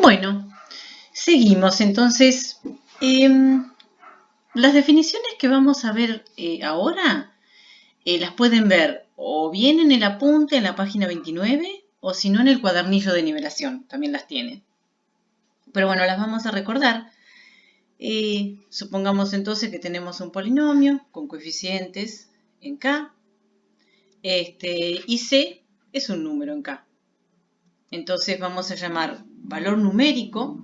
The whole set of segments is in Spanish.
Bueno, seguimos. Entonces, las definiciones que vamos a ver ahora las pueden ver o bien en el apunte en la página 29 o si no en el cuadernillo de nivelación, también las tienen. Pero bueno, las vamos a recordar. Supongamos entonces que tenemos un polinomio con coeficientes en K y C es un número en K. Entonces vamos a llamar valor numérico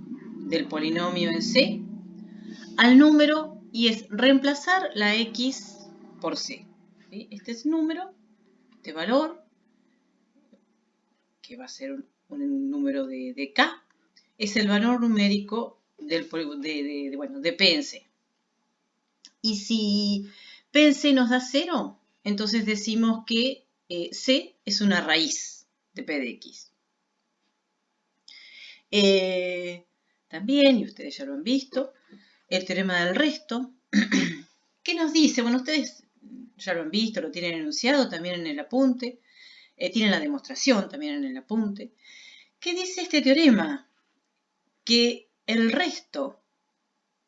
del polinomio en C al número y es reemplazar la X por C. ¿Sí? Este es número, este valor, que va a ser un número de K, es el valor numérico de P en C. Y si P en C nos da 0, entonces decimos que C es una raíz de P de X. También, y ustedes ya lo han visto, el teorema del resto. ¿Qué nos dice? Bueno, ustedes ya lo han visto, lo tienen enunciado también en el apunte, tienen la demostración también en el apunte. ¿Qué dice este teorema? Que el resto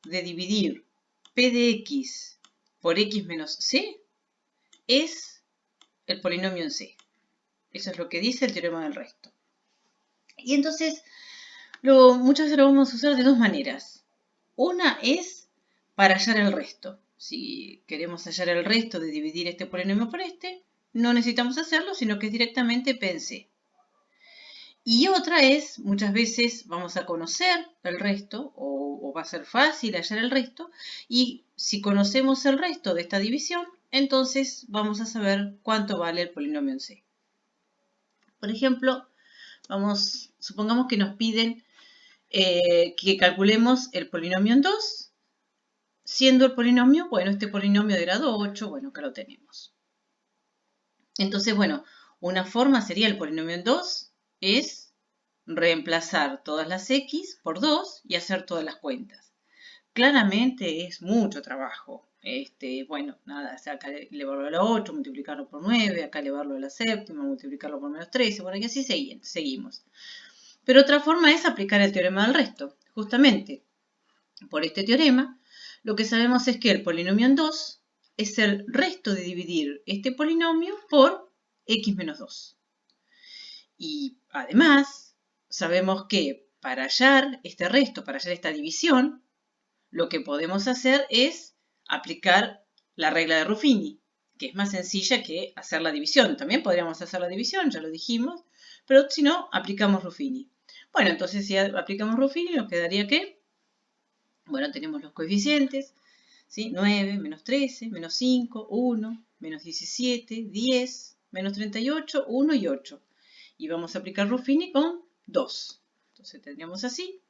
de dividir P de X por X menos C es el polinomio en C. Eso es lo que dice el teorema del resto. Y entonces, muchas veces lo vamos a usar de dos maneras. Una es para hallar el resto. Si queremos hallar el resto de dividir este polinomio por este, no necesitamos hacerlo, sino que es directamente P en C. Y otra es, muchas veces vamos a conocer el resto, o va a ser fácil hallar el resto, y si conocemos el resto de esta división, entonces vamos a saber cuánto vale el polinomio en C. Por ejemplo, supongamos que nos piden que calculemos el polinomio en 2, siendo el polinomio, bueno, este polinomio de grado 8, bueno, acá lo tenemos. Entonces, bueno, una forma sería el polinomio en 2 es reemplazar todas las X por 2 y hacer todas las cuentas. Claramente es mucho trabajo. Bueno, nada, acá elevarlo a la 8, multiplicarlo por 9, acá elevarlo a la séptima, multiplicarlo por menos 13, bueno, y así seguimos. Pero otra forma es aplicar el teorema del resto. Justamente, por este teorema, lo que sabemos es que el polinomio en 2 es el resto de dividir este polinomio por X menos 2. Y además, sabemos que para hallar este resto, para hallar esta división, lo que podemos hacer es aplicar la regla de Ruffini, que es más sencilla que hacer la división. También podríamos hacer la división, ya lo dijimos, pero si no, aplicamos Ruffini. Bueno, entonces si aplicamos Ruffini, nos quedaría que, bueno, tenemos los coeficientes, ¿sí? 9, menos 13, menos 5, 1, menos 17, 10, menos 38, 1 y 8. Y vamos a aplicar Ruffini con 2. Entonces tendríamos así.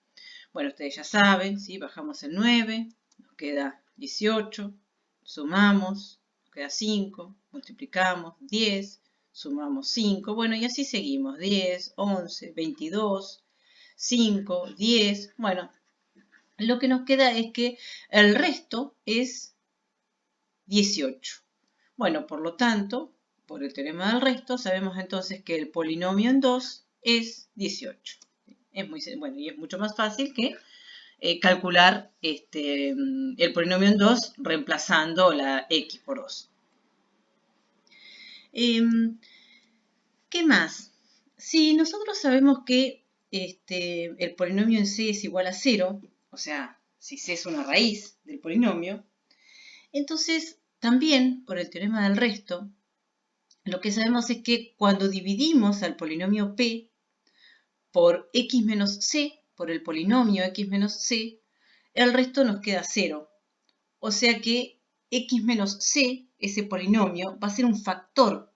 Bueno, ustedes ya saben, ¿sí? Bajamos el 9, nos queda 18, sumamos, nos queda 5, multiplicamos 10, sumamos 5, bueno, y así seguimos, 10, 11, 22, 5, 10, bueno, lo que nos queda es que el resto es 18. Bueno, por lo tanto, por el teorema del resto, sabemos entonces que el polinomio en 2 es 18. Es muy, bueno, y es mucho más fácil que calcular el polinomio en 2 reemplazando la x por 2. ¿Qué más? Si nosotros sabemos que el polinomio en C es igual a 0, o sea, si C es una raíz del polinomio, entonces también por el teorema del resto, lo que sabemos es que cuando dividimos al polinomio P por x menos C, por el polinomio x menos C, el resto nos queda 0. O sea que x menos c, ese polinomio, va a ser un factor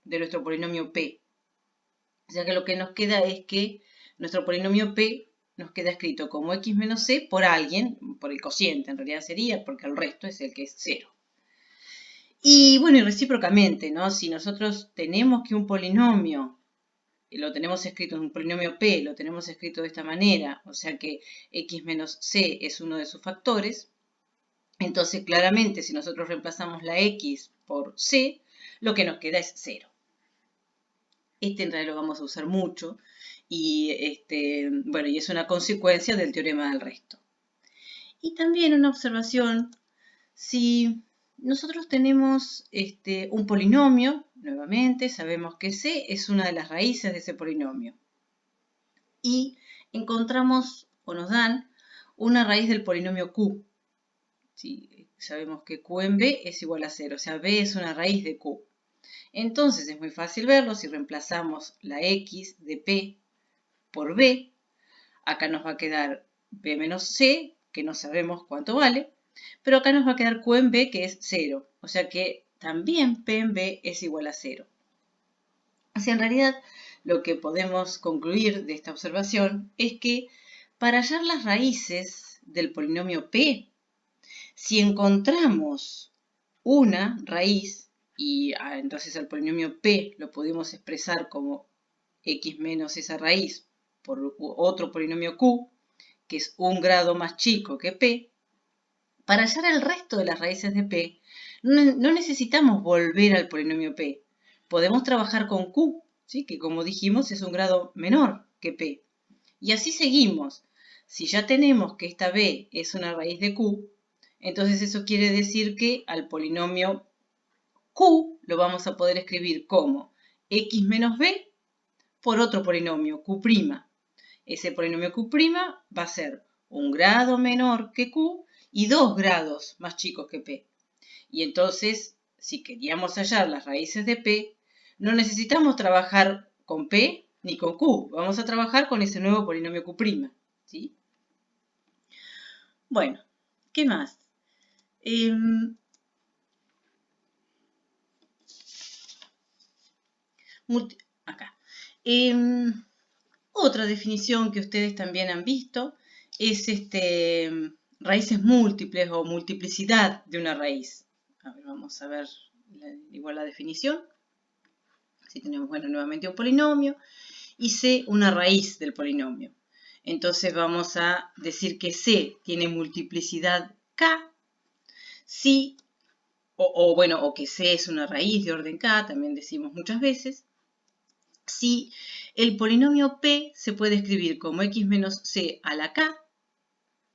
de nuestro polinomio p. O sea que lo que nos queda es que nuestro polinomio p nos queda escrito como x menos c por alguien, por el cociente en realidad sería, porque el resto es el que es 0. Y bueno, y recíprocamente, ¿no? Si nosotros tenemos que un polinomio, lo tenemos escrito en un polinomio p, lo tenemos escrito de esta manera, o sea que x menos c es uno de sus factores, entonces, claramente, si nosotros reemplazamos la x por c, lo que nos queda es 0. Este en realidad lo vamos a usar mucho y, bueno, y es una consecuencia del teorema del resto. Y también una observación, si nosotros tenemos un polinomio, nuevamente sabemos que C es una de las raíces de ese polinomio. Y encontramos o nos dan una raíz del polinomio Q. ¿Sí? Sabemos que Q en B es igual a 0, o sea, B es una raíz de Q. Entonces es muy fácil verlo si reemplazamos la X de P por B. Acá nos va a quedar B menos C, que no sabemos cuánto vale, pero acá nos va a quedar Q en B, que es 0. O sea que también P en B es igual a 0. O sea, en realidad, lo que podemos concluir de esta observación es que para hallar las raíces del polinomio P, si encontramos una raíz, y entonces al polinomio P lo pudimos expresar como x menos esa raíz por otro polinomio Q, que es un grado más chico que P, para hallar el resto de las raíces de P, no necesitamos volver al polinomio P. Podemos trabajar con Q, ¿sí? Que como dijimos es un grado menor que P. Y así seguimos. Si ya tenemos que esta B es una raíz de Q, entonces eso quiere decir que al polinomio Q lo vamos a poder escribir como x menos B por otro polinomio, Q'. Ese polinomio Q' va a ser un grado menor que Q y 2 grados más chicos que P. Y entonces, si queríamos hallar las raíces de P, no necesitamos trabajar con P ni con Q. Vamos a trabajar con ese nuevo polinomio Q'. ¿Sí? Bueno, ¿qué más? Acá. Otra definición que ustedes también han visto es raíces múltiples o multiplicidad de una raíz. A ver, vamos a ver igual la definición. Si tenemos, bueno, nuevamente un polinomio y C una raíz del polinomio. Entonces vamos a decir que C tiene multiplicidad K si, o que C es una raíz de orden K, también decimos muchas veces, si el polinomio P se puede escribir como x menos C a la K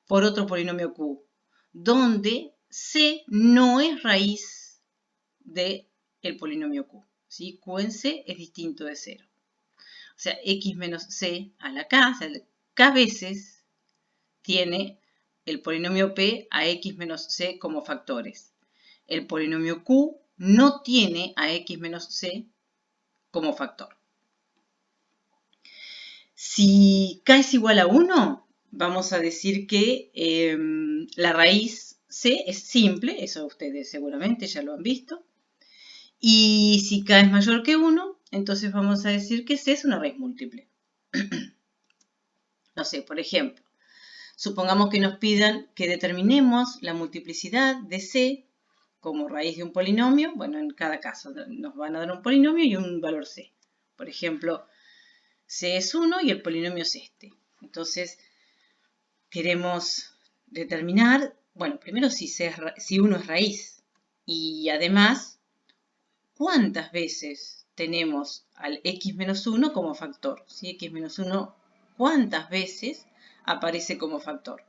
por otro polinomio Q, donde C no es raíz del polinomio Q. ¿Sí? Q en C es distinto de 0. O sea, x menos C a la K, o sea, K veces tiene el polinomio P a x menos C como factores. El polinomio Q no tiene a x menos C como factor. Si K es igual a 1, vamos a decir que la raíz C es simple, eso ustedes seguramente ya lo han visto. Y si K es mayor que 1, entonces vamos a decir que C es una raíz múltiple. No sé, por ejemplo, supongamos que nos pidan que determinemos la multiplicidad de C como raíz de un polinomio. Bueno, en cada caso nos van a dar un polinomio y un valor C. Por ejemplo, C es 1 y el polinomio es este. Entonces, queremos determinar, bueno, primero si 1 es raíz y además, ¿cuántas veces tenemos al x menos 1 como factor? ¿Sí? X menos 1, ¿cuántas veces aparece como factor?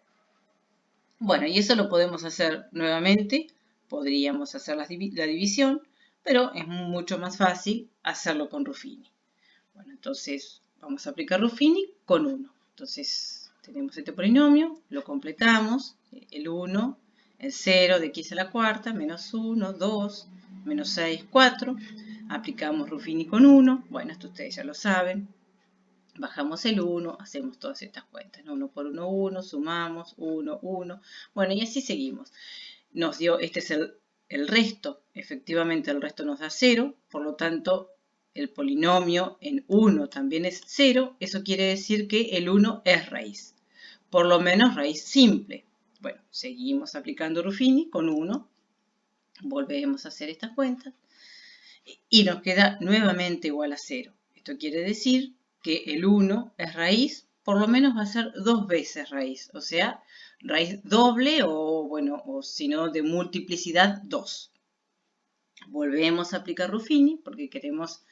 Bueno, y eso lo podemos hacer nuevamente. Podríamos hacer la división, pero es mucho más fácil hacerlo con Ruffini. Bueno, entonces vamos a aplicar Ruffini con 1. Entonces tenemos este polinomio, lo completamos, el 1, el 0 de x a la cuarta, menos 1, 2, menos 6, 4. Aplicamos Ruffini con 1. Bueno, esto ustedes ya lo saben. Bajamos el 1, hacemos todas estas cuentas, ¿no? 1 por 1, 1, sumamos, 1, 1. Bueno, y así seguimos. Nos dio, este es el resto. Efectivamente, el resto nos da 0. Por lo tanto, el polinomio en 1 también es 0. Eso quiere decir que el 1 es raíz. Por lo menos raíz simple. Bueno, seguimos aplicando Ruffini con 1. Volvemos a hacer estas cuentas. Y nos queda nuevamente igual a 0. Esto quiere decir que el 1 es raíz, por lo menos va a ser 2 veces raíz, o sea, raíz doble o, bueno, o si no, de multiplicidad 2. Volvemos a aplicar Ruffini porque queremos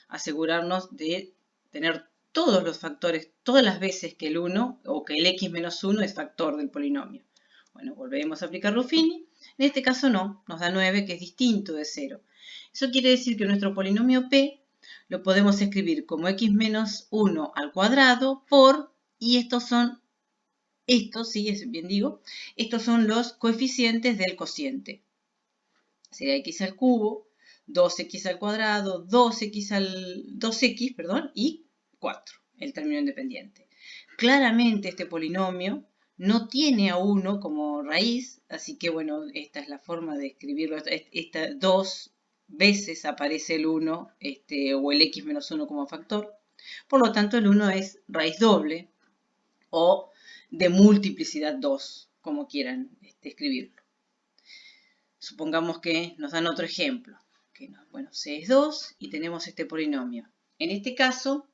asegurarnos de tener todos los factores, todas las veces que el 1 o que el x menos 1 es factor del polinomio. Bueno, volvemos a aplicar Ruffini. En este caso no, nos da 9, que es distinto de 0. Eso quiere decir que nuestro polinomio P lo podemos escribir como x menos 1 al cuadrado por, y estos son, sí, es bien digo, estos son los coeficientes del cociente. Sería x al cubo, 2x al cuadrado, 2x, perdón, y 4, el término independiente. Claramente este polinomio no tiene a 1 como raíz, así que bueno, esta es la forma de escribirlo. Dos veces aparece el 1 o el x menos 1 como factor. Por lo tanto, el 1 es raíz doble o de multiplicidad 2, como quieran escribirlo. Supongamos que nos dan otro ejemplo. Bueno, c es 2 y tenemos este polinomio. En este caso,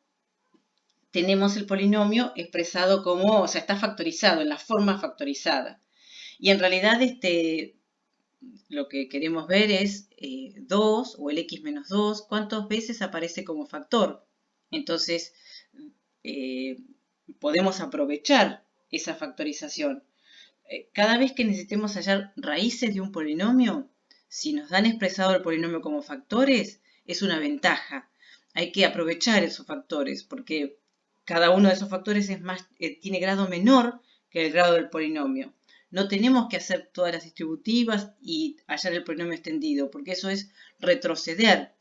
tenemos el polinomio expresado como, o sea, está factorizado, en la forma factorizada. Y en realidad lo que queremos ver es 2 o el x menos 2, cuántas veces aparece como factor. Entonces, podemos aprovechar esa factorización. Cada vez que necesitemos hallar raíces de un polinomio, si nos dan expresado el polinomio como factores, es una ventaja. Hay que aprovechar esos factores porque cada uno de esos factores tiene grado menor que el grado del polinomio. No tenemos que hacer todas las distributivas y hallar el polinomio extendido, porque eso es retroceder.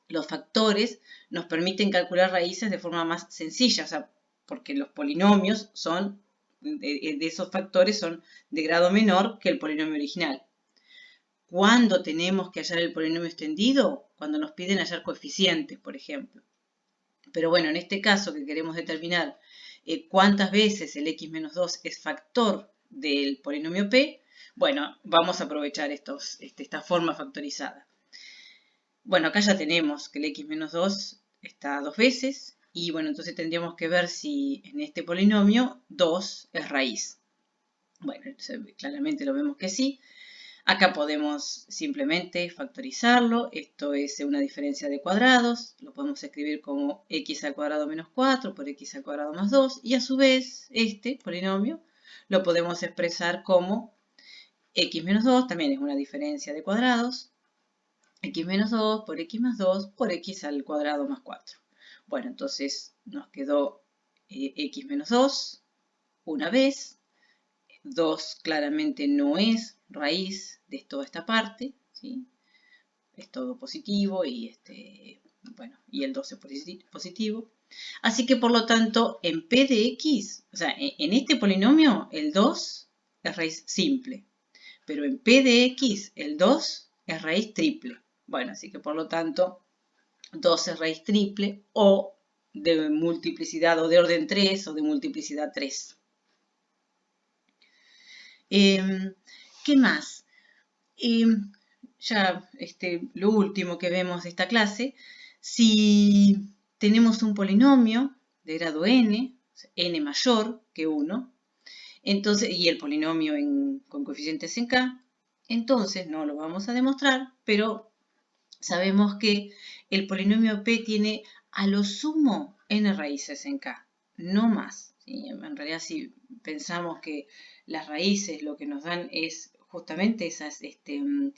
Los factores nos permiten calcular raíces de forma más sencilla, o sea, porque los polinomios de esos factores son de grado menor que el polinomio original. ¿Cuándo tenemos que hallar el polinomio extendido? Cuando nos piden hallar coeficientes, por ejemplo. Pero bueno, en este caso que queremos determinar cuántas veces el x menos 2 es factor del polinomio P, bueno, vamos a aprovechar esta forma factorizada. Bueno, acá ya tenemos que el x menos 2 está 2 veces y bueno, entonces tendríamos que ver si en este polinomio 2 es raíz. Bueno, claramente lo vemos que sí. Acá podemos simplemente factorizarlo. Esto es una diferencia de cuadrados. Lo podemos escribir como x al cuadrado menos 4 por x al cuadrado más 2. Y a su vez, este polinomio lo podemos expresar como x menos 2, también es una diferencia de cuadrados. X menos 2 por x más 2 por x al cuadrado más 4. Bueno, entonces nos quedó x menos 2 una vez. 2 claramente no es raíz de toda esta parte, ¿sí? Es todo positivo y, bueno, y el 2 es positivo. Así que por lo tanto, en P de X, o sea, en este polinomio, el 2 es raíz simple. Pero en P de X, el 2 es raíz triple. Bueno, así que por lo tanto, 2 es raíz triple o de multiplicidad o de orden 3 o de multiplicidad 3. ¿Qué más? Ya lo último que vemos de esta clase, si tenemos un polinomio de grado n, n mayor que 1, entonces, y el polinomio con coeficientes en k, entonces no lo vamos a demostrar, pero sabemos que el polinomio P tiene a lo sumo n raíces en k, no más. ¿Sí? En realidad, si pensamos que las raíces lo que nos dan es justamente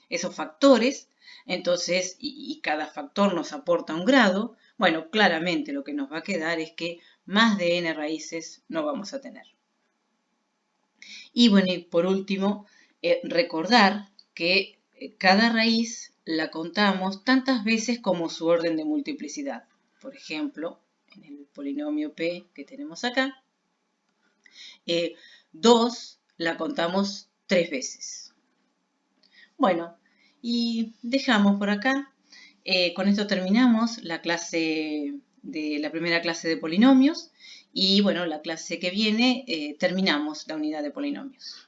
esos factores, entonces, y cada factor nos aporta un grado, bueno, claramente lo que nos va a quedar es que más de n raíces no vamos a tener. Y bueno, y por último, recordar que cada raíz la contamos tantas veces como su orden de multiplicidad. Por ejemplo, en el polinomio P que tenemos acá, 2 la contamos 3 veces. Bueno, y dejamos por acá. Con esto terminamos la primera clase de polinomios. Y bueno, la clase que viene terminamos la unidad de polinomios.